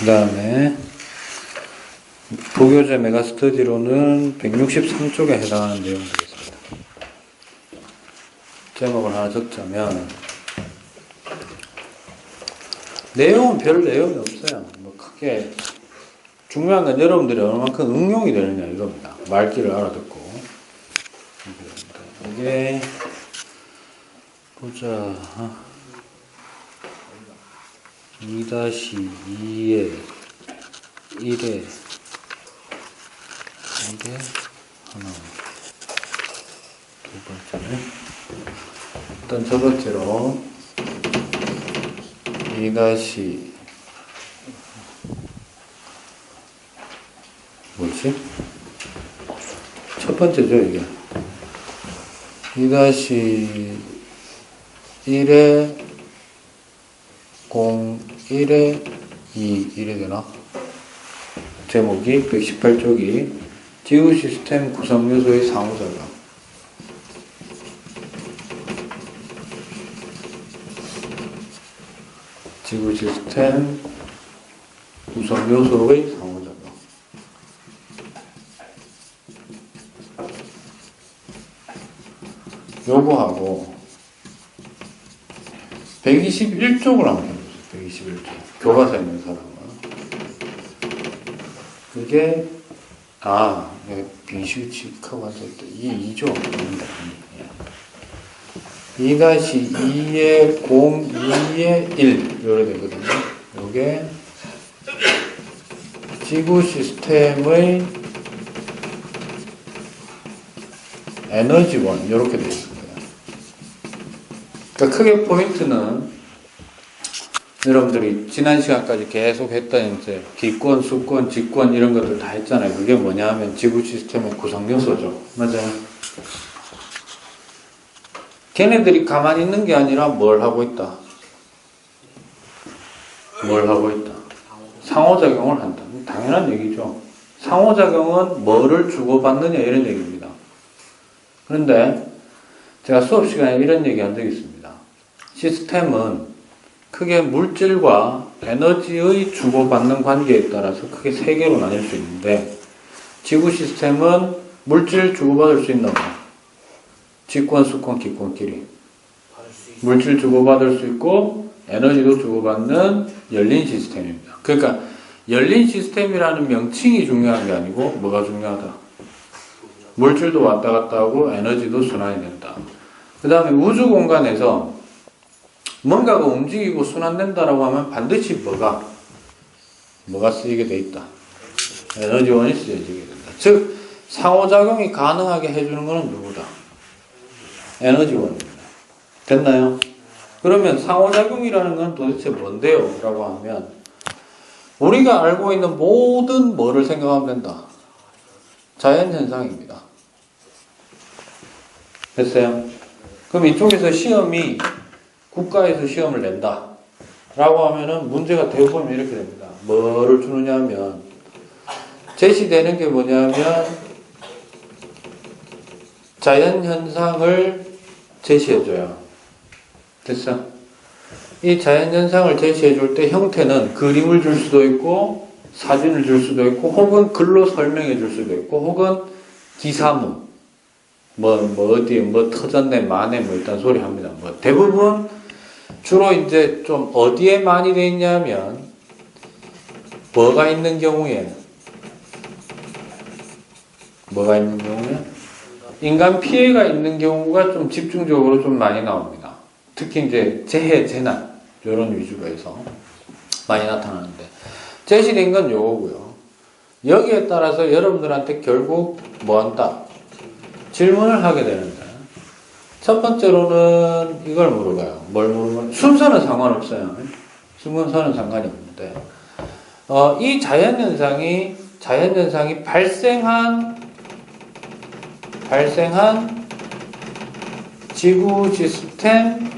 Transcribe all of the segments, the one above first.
그 다음에 도교재 메가스터디로는 163쪽에 해당하는 내용 되겠습니다. 제목을 하나 적자면 내용은 별 내용이 없어요. 뭐 크게 중요한 건 여러분들이 얼마만큼 응용이 되느냐 이겁니다. 말귀를 알아듣고. 이게 보자 2-2에 1에 이게 하나 두 번째는 일단 첫 번째로 2- 뭐지? 첫 번째죠 이게 2-1에 01에 2 이래 되나? 제목이 118쪽이 지구 시스템 구성 요소의 상호작용. 지구 시스템 구성 요소의 상호작용. 요거하고 121쪽을 한번 해보세요. 121쪽. 교과서에 있는 사람은. 그게, 빈식하고 앉아있다. 이 2조. 2-2에 02에 1. 요래 되거든요. 요게 지구 시스템의 에너지원. 요렇게 되어 있습니다. 그러니까 크게 포인트는 여러분들이 지난 시간까지 계속 했던 이제 기권, 수권, 직권 이런 것들 다 했잖아요. 그게 뭐냐 하면 지구 시스템의 구성 요소죠. 맞아요. 걔네들이 가만히 있는 게 아니라 뭘 하고 있다? 뭘 하고 있다? 상호작용을 한다. 당연한 얘기죠. 상호작용은 뭐를 주고받느냐 이런 얘기입니다. 그런데 제가 수업 시간에 이런 얘기 한 적이 있습니다. 시스템은 크게 물질과 에너지의 주고받는 관계에 따라서 크게 세 개로 나뉠 수 있는데 지구 시스템은 물질 주고받을 수 있나 봐. 직권, 수권, 기권끼리. 물질 주고받을 수 있고 에너지도 주고받는 열린 시스템입니다. 그러니까 열린 시스템이라는 명칭이 중요한 게 아니고 뭐가 중요하다? 물질도 왔다 갔다 하고 에너지도 순환이 된다. 그 다음에 우주 공간에서 뭔가가 움직이고 순환된다라고 하면 반드시 뭐가 쓰이게 돼 있다. 에너지원이 쓰여지게 된다. 즉 상호작용이 가능하게 해주는 것은 누구다? 에너지원입니다. 됐나요? 그러면 상호작용이라는 건 도대체 뭔데요? 라고 하면 우리가 알고 있는 모든 뭐를 생각하면 된다. 자연현상입니다. 됐어요? 그럼 이쪽에서 시험이 국가에서 시험을 낸다 라고 하면은 문제가 대부분 이렇게 됩니다. 뭐를 주느냐 하면 제시되는 게 뭐냐면 자연현상을 제시해줘요. 됐어? 이 자연현상을 제시해줄 때 형태는 그림을 줄 수도 있고 사진을 줄 수도 있고 혹은 글로 설명해 줄 수도 있고 혹은 기사문 어디 터졌네 마네 일단 소리 합니다. 대부분 주로 이제 좀 어디에 많이 돼 있냐면 뭐가 있는 경우에 인간 피해가 있는 경우가 좀 집중적으로 좀 많이 나옵니다. 특히 이제 재해, 재난 이런 위주로 해서 많이 나타나는데 제시된 건 요거고요. 여기에 따라서 여러분들한테 결국 뭐 한다? 질문을 하게 되는데 첫 번째로는 이걸 물어봐요. 뭘 물어봐요? 순서는 상관없어요. 순서는 상관이 없는데 이 자연현상이 발생한 지구 시스템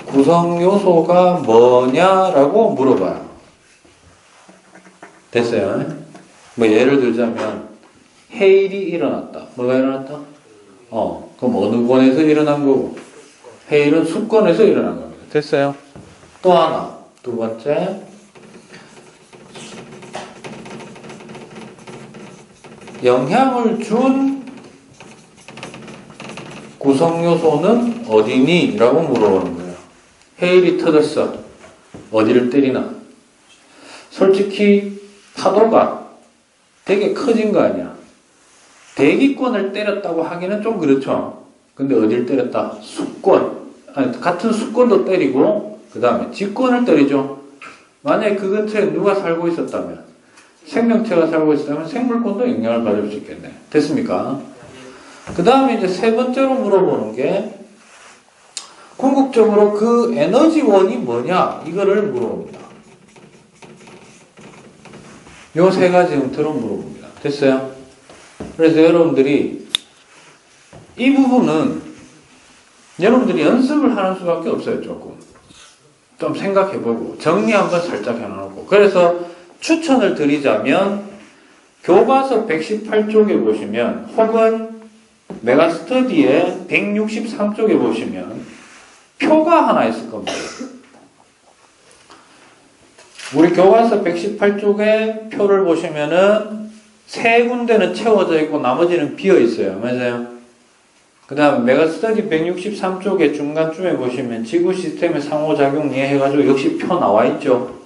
구성 요소가 뭐냐라고 물어봐요. 됐어요? 예를 들자면 해일이 일어났다. 뭐가 일어났다? 그럼 어느 권에서 일어난 거고? 해일은 수권에서 일어난 겁니다. 됐어요? 또 하나, 두 번째, 영향을 준 구성요소는 어디니? 라고 물어보는 거예요. 해일이 터졌어. 어디를 때리나? 솔직히 파도가 되게 커진 거 아니야. 대기권을 때렸다고 하기는 좀 그렇죠. 근데 어디를 때렸다? 수권. 아니, 같은 수권도 때리고 그 다음에 직권을 때리죠. 만약에 그 근처에 누가 살고 있었다면, 생명체가 살고 있었다면 생물권도 영향을 받을 수 있겠네. 됐습니까? 그 다음에 이제 세 번째로 물어보는 게 궁극적으로 그 에너지원이 뭐냐? 이거를 물어봅니다. 요 세 가지 형태로 물어봅니다. 됐어요? 그래서 여러분들이 이 부분은 여러분들이 연습을 하는 수밖에 없어요. 조금 좀 생각해보고 정리 한번 살짝 해놓고. 그래서 추천을 드리자면 교과서 118쪽에 보시면 혹은 메가스터디의 163쪽에 보시면 표가 하나 있을 겁니다. 우리 교과서 118쪽에 표를 보시면은 세 군데는 채워져 있고 나머지는 비어 있어요. 맞아요? 그 다음 메가스터디 163쪽에 중간쯤에 보시면 지구 시스템의 상호작용 이해해가지고 역시 표 나와 있죠.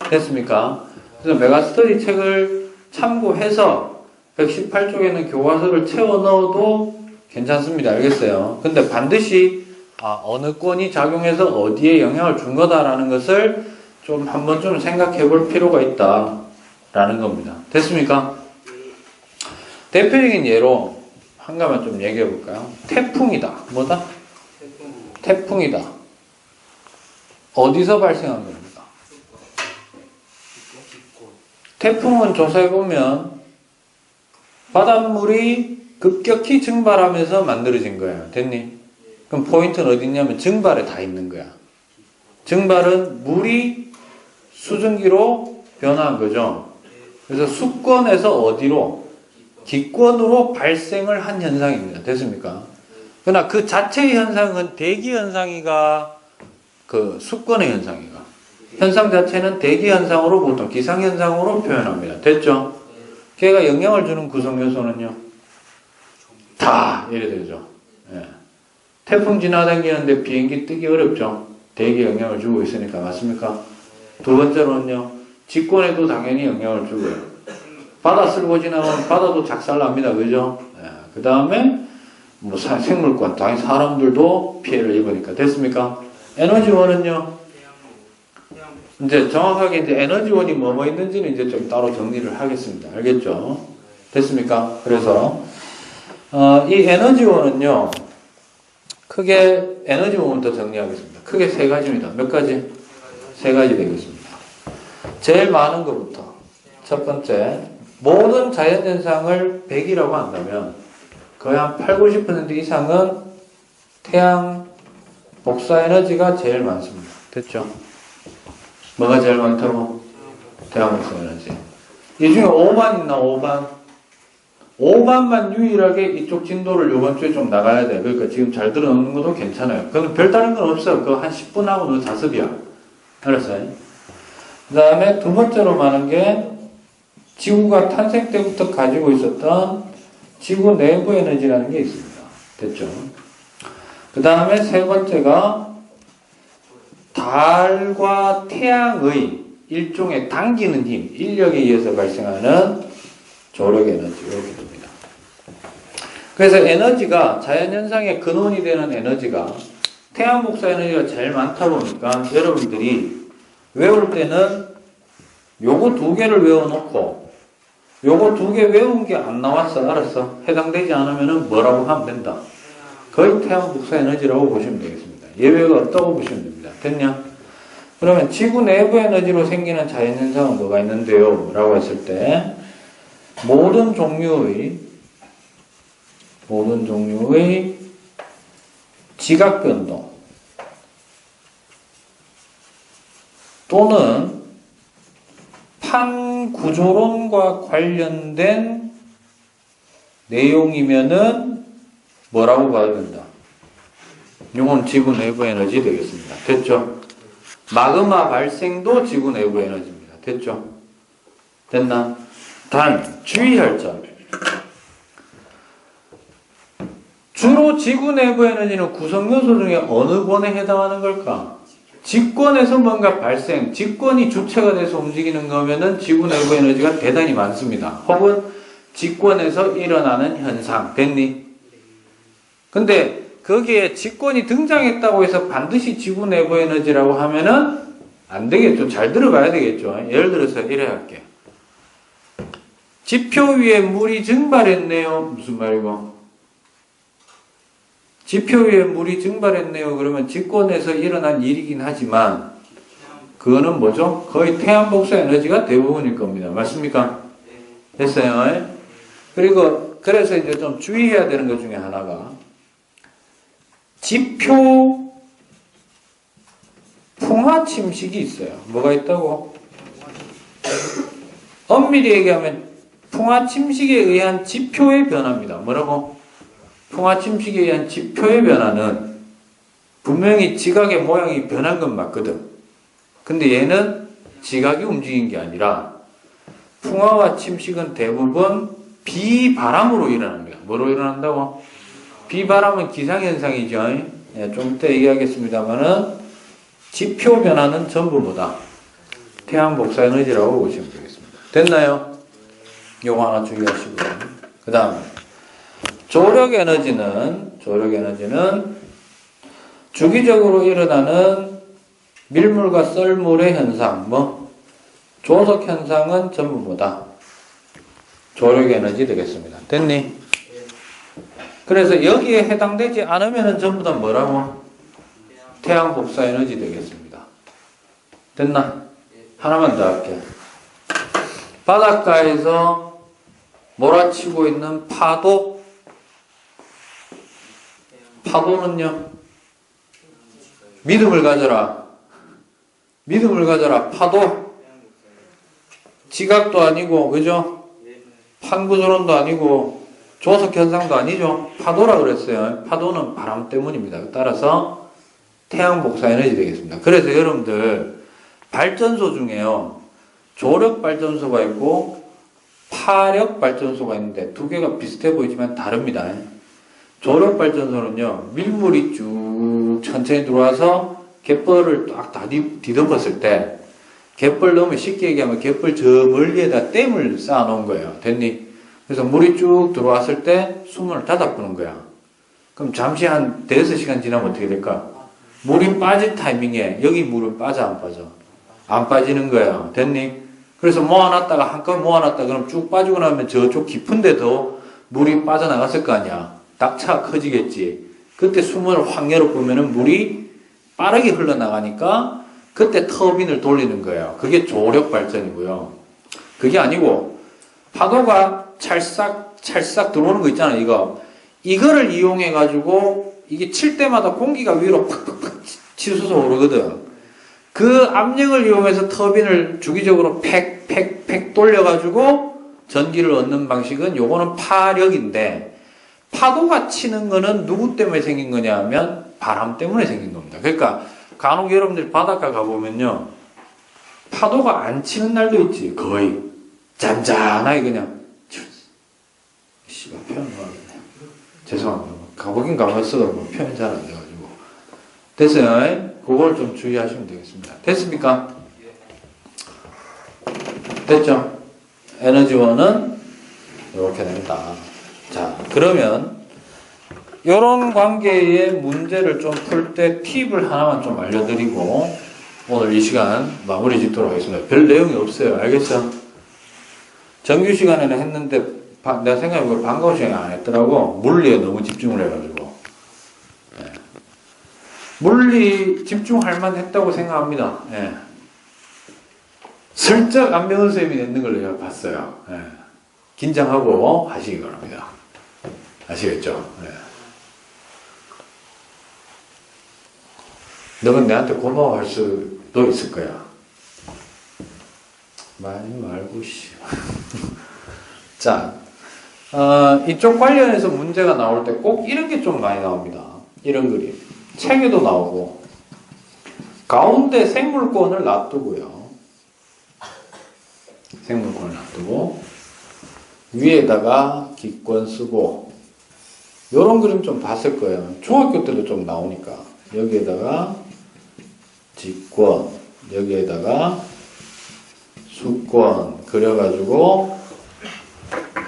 됐습니까? 그래서 메가스터디 책을 참고해서 118쪽에는 교과서를 채워 넣어도 괜찮습니다. 알겠어요? 근데 반드시 어느 권이 작용해서 어디에 영향을 준 거다라는 것을 좀 한번 좀 생각해 볼 필요가 있다라는 겁니다. 됐습니까? 대표적인 예로 한 가지만 좀 얘기해 볼까요? 태풍이다. 뭐다? 태풍이다. 어디서 발생한 겁니까? 태풍은 조사해 보면 바닷물이 급격히 증발하면서 만들어진 거예요. 됐니? 그럼 포인트는 어디 있냐면 증발에 다 있는 거야. 증발은 물이 수증기로 변화한 거죠. 그래서 수권에서 어디로? 기권으로 발생을 한 현상입니다. 됐습니까? 그러나 그 자체의 현상은 대기 현상이가 그 수권의 현상이가 현상 자체는 대기 현상으로 보통 기상 현상으로 표현합니다. 됐죠? 걔가 영향을 주는 구성 요소는요. 다 이래 되죠. 예. 태풍 지나다니는데 비행기 뜨기 어렵죠. 대기에 영향을 주고 있으니까. 맞습니까? 두 번째로는요. 직권에도 당연히 영향을 주고요. 바다 쓸고 지나가면 바다도 작살납니다. 그죠? 예. 그 다음에 뭐 생물권, 당연히 사람들도 피해를 입으니까. 됐습니까? 에너지원은요. 이제 정확하게 이제 에너지원이 뭐뭐 있는지는 이제 좀 따로 정리를 하겠습니다. 알겠죠? 됐습니까? 그래서 이 에너지원은요. 크게 에너지원부터 정리하겠습니다. 크게 세 가지입니다. 몇 가지? 세 가지 되겠습니다. 제일 많은 것부터 첫 번째, 모든 자연현상을 100이라고 한다면 거의 한 80~90% 이상은 태양 복사에너지가 제일 많습니다. 됐죠? 뭐가 제일 많다고? 태양 복사에너지. 이 중에 5반 있나? 5반? 5반만 유일하게 이쪽 진도를 이번 주에 좀 나가야 돼. 그러니까 지금 잘 들어놓는 것도 괜찮아요. 그건 별다른 건 없어. 그거 한 10분 하고 너 자습이야. 알았어요? 그 다음에 두 번째로 많은 게 지구가 탄생 때부터 가지고 있었던 지구 내부 에너지라는 게 있습니다. 됐죠? 그 다음에 세 번째가 달과 태양의 일종의 당기는 힘, 인력에 의해서 발생하는 조력 에너지, 이렇게 됩니다. 그래서 에너지가, 자연현상의 근원이 되는 에너지가 태양 복사 에너지가 제일 많다 보니까 여러분들이 외울 때는 요거 두 개를 외워놓고 요거 두 개 외운 게 안 나왔어. 알았어? 해당되지 않으면 뭐라고 하면 된다. 거의 태양 복사 에너지라고 보시면 되겠습니다. 예외가 없다고 보시면 됩니다. 됐냐? 그러면 지구 내부 에너지로 생기는 자연현상은 뭐가 있는데요? 라고 했을 때 모든 종류의 지각변동 또는 판구조론과 관련된 내용이면은 뭐라고 봐야 된다? 이건 지구 내부 에너지 되겠습니다. 됐죠? 마그마 발생도 지구 내부 에너지입니다. 됐죠? 됐나? 단 주의할 점. 주로 지구 내부 에너지는 구성 요소 중에 어느 권에 해당하는 걸까? 직권에서 뭔가 발생, 직권이 주체가 돼서 움직이는 거면은 지구 내부 에너지가 대단히 많습니다. 혹은 직권에서 일어나는 현상. 됐니? 근데 거기에 직권이 등장했다고 해서 반드시 지구 내부 에너지라고 하면은 안 되겠죠. 잘 들어봐야 되겠죠. 예를 들어서 이래 할게. 지표 위에 물이 증발했네요. 무슨 말이고? 지표 위에 물이 증발했네요. 그러면 직권에서 일어난 일이긴 하지만 그거는 뭐죠? 거의 태양 복사 에너지가 대부분일 겁니다. 맞습니까? 됐어요? 그리고 그래서 이제 좀 주의해야 되는 것 중에 하나가 지표 풍화 침식이 있어요. 뭐가 있다고? 엄밀히 얘기하면 풍화 침식에 의한 지표의 변화입니다. 뭐라고? 풍화 침식에 의한 지표의 변화는 분명히 지각의 모양이 변한 건 맞거든. 근데 얘는 지각이 움직인 게 아니라 풍화와 침식은 대부분 비바람으로 일어납니다. 뭐로 일어난다고? 비바람은 기상현상이죠. 예, 좀 이따 얘기하겠습니다만은 지표 변화는 전부 뭐다? 태양 복사 에너지라고 보시면 되겠습니다. 됐나요? 요거 하나 주의하시고요. 그 다음에 조력 에너지는 주기적으로 일어나는 밀물과 썰물의 현상, 조석 현상은 전부 뭐다? 조력 에너지 되겠습니다. 됐니? 그래서 여기에 해당되지 않으면 전부 다 뭐라고? 태양 복사 에너지 되겠습니다. 됐나? 하나만 더 할게. 바닷가에서 몰아치고 있는 파도는요? 믿음을 가져라. 파도. 지각도 아니고, 그죠? 판구조론도 아니고, 조석 현상도 아니죠. 파도라 그랬어요. 파도는 바람 때문입니다. 따라서 태양 복사 에너지 되겠습니다. 그래서 여러분들 발전소 중에요. 조력 발전소가 있고 파력 발전소가 있는데 두 개가 비슷해 보이지만 다릅니다. 조력 발전소는요. 밀물이 쭉 천천히 들어와서 갯벌을 딱 다 뒤덮었을 때 갯벌 너무 쉽게 얘기하면 갯벌 저 멀리에다 댐을 쌓아 놓은 거예요. 됐니? 그래서 물이 쭉 들어왔을 때 수문을 닫아보는 거야. 그럼 잠시 한 5시간 지나면 어떻게 될까? 물이 빠질 타이밍에 여기 물은 빠져 안 빠져? 안 빠지는 거야. 됐니? 그래서 모아놨다가 한꺼번에 모아놨다 그럼 쭉 빠지고 나면 저쪽 깊은 데도 물이 빠져나갔을 거 아니야. 낙차가 커지겠지. 그때 수문을 확 열어보면 물이 빠르게 흘러나가니까 그때 터빈을 돌리는 거예요. 그게 조력 발전이고요. 그게 아니고 파도가 찰싹 들어오는 거 있잖아, 이거를 이용해가지고, 이게 칠 때마다 공기가 위로 팍팍팍 치솟아 오르거든. 그 압력을 이용해서 터빈을 주기적으로 팩 돌려가지고 전기를 얻는 방식은 요거는 파력인데, 파도가 치는 거는 누구 때문에 생긴 거냐 하면 바람 때문에 생긴 겁니다. 그러니까 간혹 여러분들이 바닷가 가보면요. 파도가 안 치는 날도 있지, 거의. 잔잔하게 그냥 씨발 표현 뭐하겠네. 죄송합니다. 가보긴 가봤어도 뭐 표현 잘 안 돼가지고. 됐어요? 그걸 좀 주의하시면 되겠습니다. 됐습니까? 됐죠? 에너지원은 이렇게 됩니다. 자, 그러면 이런 관계의 문제를 좀 풀 때 팁을 하나만 좀 알려드리고 오늘 이 시간 마무리 짓도록 하겠습니다. 별 내용이 없어요. 알겠어? 정규 시간에는 했는데 내가 생각해보면 방과후 시간에 안 했더라고. 물리에 너무 집중을 해가지고. 예. 물리 집중할 만 했다고 생각합니다. 예. 슬쩍 안병헌 선생님이 냈는 걸 내가 봤어요. 예. 긴장하고 하시기 바랍니다. 아시겠죠? 예. 너는 내한테 고마워할 수도 있을 거야. 많이 말고, 씨. 자, 이쪽 관련해서 문제가 나올 때 꼭 이런 게 좀 많이 나옵니다. 이런 그림. 책에도 나오고, 가운데 생물권을 놔두고요. 생물권을 놔두고 위에다가 기권 쓰고 요런 그림 좀 봤을 거예요. 중학교 때도 좀 나오니까 여기에다가 직권 여기에다가 수권 그려가지고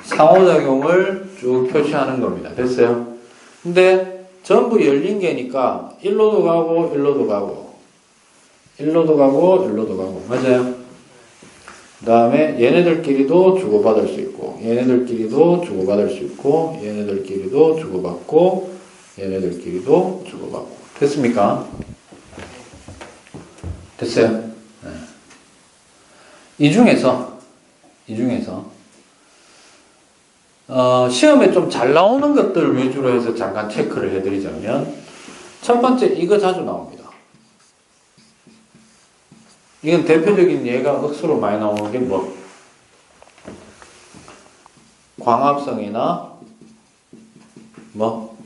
상호작용을 쭉 표시하는 겁니다. 됐어요? 근데 전부 열린 개니까 일로도 가고 일로도 가고 일로도 가고 일로도 가고 맞아요? 그 다음에 얘네들끼리도 주고받을 수 있고 얘네들끼리도 주고받을 수 있고 얘네들끼리도 주고받고 얘네들끼리도 주고받고 됐습니까? 됐어요? 네. 이 중에서 시험에 좀 잘 나오는 것들 위주로 해서 잠깐 체크를 해드리자면 첫 번째 이거 자주 나옵니다. 이건 대표적인 예가 억수로 많이 나오는 게 뭐? 광합성이나 뭐?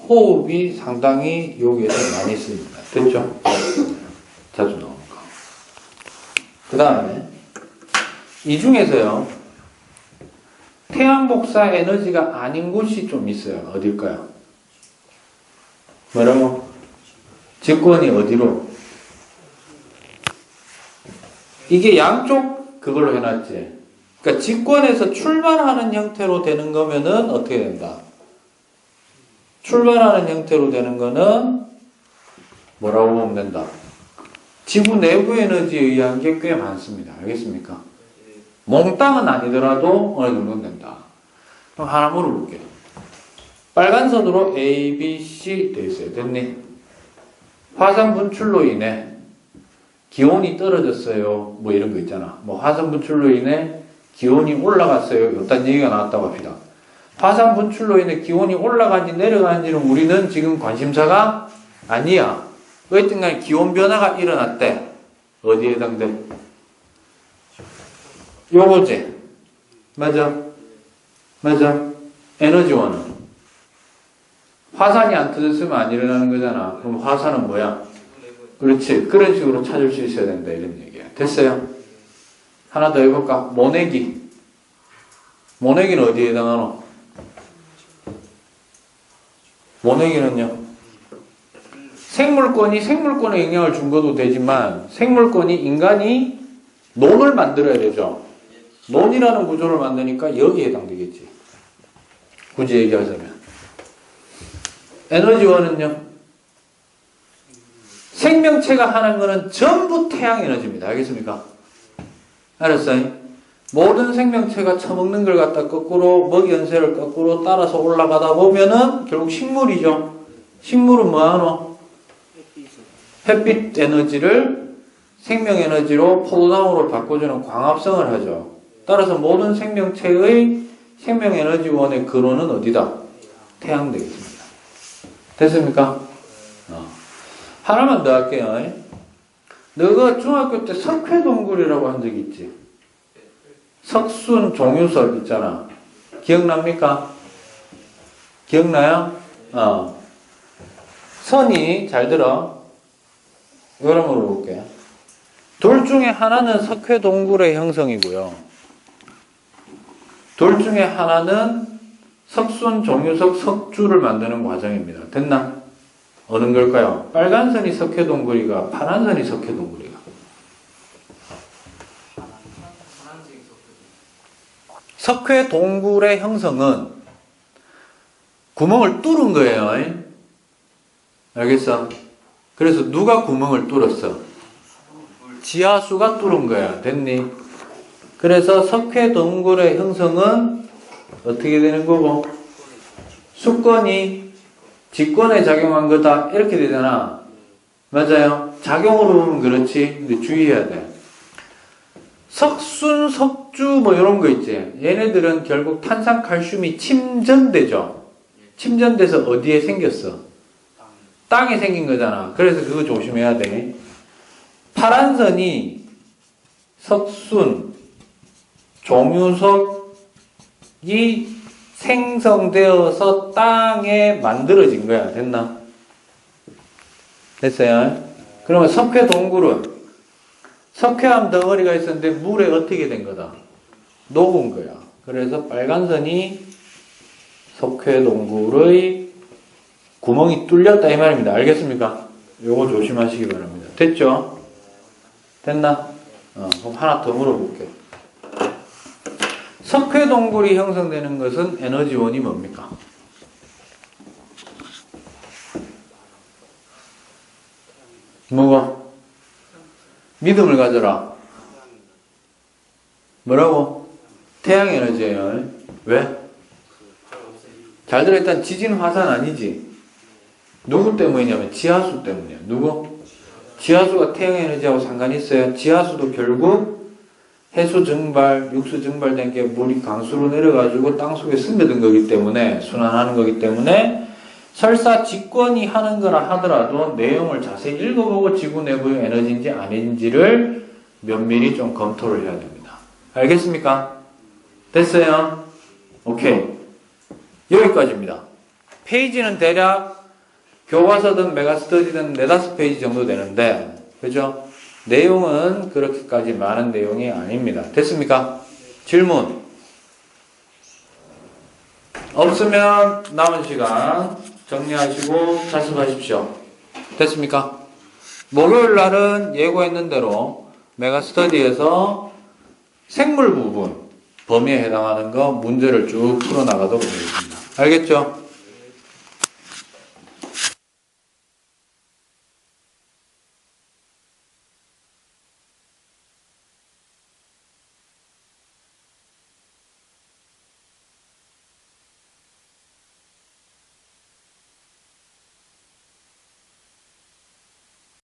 호흡이 상당히 여기에서 많이 쓰입니다. 됐죠? 자주 나오는 거. 그 다음에 이 중에서요 태양복사 에너지가 아닌 곳이 좀 있어요. 어딜까요? 뭐라고? 직권이 어디로? 이게 양쪽 그걸로 해놨지. 그러니까 직권에서 출발하는 형태로 되는 거면은 어떻게 된다? 출발하는 형태로 되는 거는 뭐라고 보면 된다? 지구 내부 에너지에 의한 게 꽤 많습니다. 알겠습니까? 몽땅은 아니더라도 어느 정도는 된다. 그럼 하나 물어볼게요. 빨간 선으로 A, B, C 돼 있어요. 됐니? 화산 분출로 인해 기온이 떨어졌어요. 뭐 이런 거 있잖아. 뭐 화산 분출로 인해 기온이 올라갔어요. 이딴 얘기가 나왔다고 합시다. 화산 분출로 인해 기온이 올라간지 내려간지는 우리는 지금 관심사가 아니야. 어쨌든 간에 기온 변화가 일어났대. 어디에 해당돼? 요거지. 맞아. 에너지원은 화산이 안 터졌으면 안 일어나는 거잖아. 그럼 화산은 뭐야? 그렇지. 그런 식으로 찾을 수 있어야 된다. 이런 얘기야. 됐어요? 하나 더 해볼까? 모내기. 모내기는 어디에 해당하노? 모내기는요? 생물권에 영향을 준 것도 되지만 생물권이 인간이 논을 만들어야 되죠. 논이라는 구조를 만드니까 여기에 해당되겠지. 굳이 얘기하자면. 에너지원은요? 생명체가 하는 거는 전부 태양 에너지입니다. 알겠습니까? 알았어요? 모든 생명체가 처먹는 걸 갖다 거꾸로 먹이 연쇄를 거꾸로 따라서 올라가다 보면은 결국 식물이죠. 식물은 뭐하노? 햇빛 에너지를 생명 에너지로 포도나무로 바꿔주는 광합성을 하죠. 따라서 모든 생명체의 생명 에너지원의 근원은 어디다? 태양 되겠습니다. 됐습니까? 하나만 더 할게요. 너가 중학교 때 석회동굴이라고 한 적 있지? 석순 종유석 있잖아. 기억납니까? 기억나요? 선이 잘 들어. 이거를 물어볼게. 돌 중에 하나는 석회동굴의 형성이고요. 돌 중에 하나는 석순 종유석 석주를 만드는 과정입니다. 됐나? 어느 걸까요? 빨간 선이 석회동굴이가 파란 선이 석회동굴이가. 석회동굴의 형성은 구멍을 뚫은 거예요. 알겠어? 그래서 누가 구멍을 뚫었어? 지하수가 뚫은 거야. 됐니? 그래서 석회동굴의 형성은 어떻게 되는 거고? 수권이 직권에 작용한 거다. 이렇게 되잖아. 맞아요? 작용으로 보면 그렇지. 근데 주의해야 돼. 석순, 석주 뭐 이런 거 있지. 얘네들은 결국 탄산칼슘이 침전되죠. 침전돼서 어디에 생겼어? 땅에 생긴 거잖아. 그래서 그거 조심해야 돼. 파란 선이 석순, 종유석이 생성되어서 땅에 만들어진 거야. 됐나? 됐어요? 그러면 석회 동굴은 석회암 덩어리가 있었는데 물에 어떻게 된 거다? 녹은 거야. 그래서 빨간 선이 석회 동굴의 구멍이 뚫렸다 이 말입니다. 알겠습니까? 요거 조심하시기 바랍니다. 됐죠? 됐나? 그럼 하나 더 물어볼게요. 석회 동굴이 형성되는 것은 에너지원이 뭡니까? 뭐가? 믿음을 가져라. 뭐라고? 태양 에너지예요. 왜? 잘 들어. 일단 지진 화산 아니지. 누구 때문이냐면 지하수 때문이야. 누구? 지하수가 태양 에너지하고 상관이 있어요. 지하수도 결국 해수 증발, 육수 증발된 게 물이 강수로 내려가지고 땅속에 스며든 거기 때문에, 순환하는 거기 때문에 설사 직권이 하는 거라 하더라도 내용을 자세히 읽어보고 지구 내부의 에너지인지 아닌지를 면밀히 좀 검토를 해야 됩니다. 알겠습니까? 됐어요? 오케이. 여기까지입니다. 페이지는 대략 교과서든 메가스터디든 4-5페이지 정도 되는데, 그죠? 내용은 그렇게까지 많은 내용이 아닙니다. 됐습니까? 질문. 없으면 남은 시간 정리하시고 자습하십시오. 됐습니까? 목요일 날은 예고했는 대로 메가스터디에서 생물 부분 범위에 해당하는 거 문제를 쭉 풀어나가도록 하겠습니다. 알겠죠?